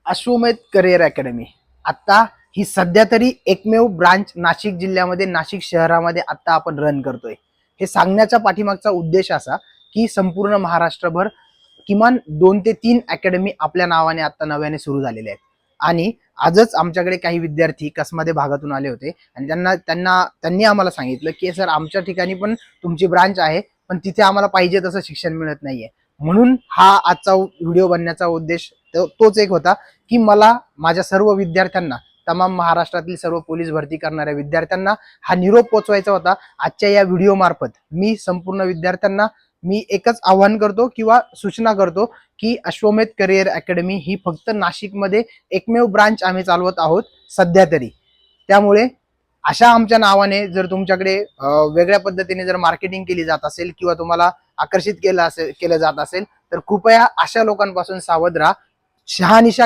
अश्वमेध career academy आता ही सध्या तरी एकमेव ब्रांच नाशिक जिल्ह्यामध्ये, नाशिक शहरामध्ये आता आपण रन करतोय। हे सांगण्याचा पाठीमागचा उद्देश असा की संपूर्ण महाराष्ट्रभर किमान 2 ते 3 अकॅडमी आपल्या नावाने आता नव्याने सुरू झालेले आहेत। आणि आजच आमच्याकडे काही विद्यार्थी कसमध्ये भागातून आले होते आणि त्यांनी आम्हाला सांगितलं की सर, आमच्या ठिकाणी पण तुमची ब्रांच आहे, पण तिथे आम्हाला पाहिजे तसं शिक्षण मिळत नाहीये। म्हणून हा आजचा व्हिडिओ बनण्याचा उद्देश तोच एक होता की मला माझ्या सर्व विद्यार्थ्यांना, तमाम महाराष्ट्रातील सर्व पोलीस भरती करणाऱ्या विद्यार्थ्यांना हा निरोप पोहोचवायचा होता। आजच्या या व्हिडिओ मार्फत मी संपूर्ण विद्यार्थ्यांना एकच आवाहन करतो किंवा सूचना करतो की अश्वमेध करिअर अकॅडमी ही फक्त नाशिकमध्ये एकमेव ब्रांच आम्ही चालवत आहोत सध्या तरी। त्यामुळे अशा आमच्या नावाने जर तुमच्याकडे वेगळ्या पद्धतीने जर मार्केटिंग केली जात असेल किंवा तुम्हाला आकर्षित केलं जात असेल तर कृपया अशा लोकांपासून सावध राहा। शहानिशा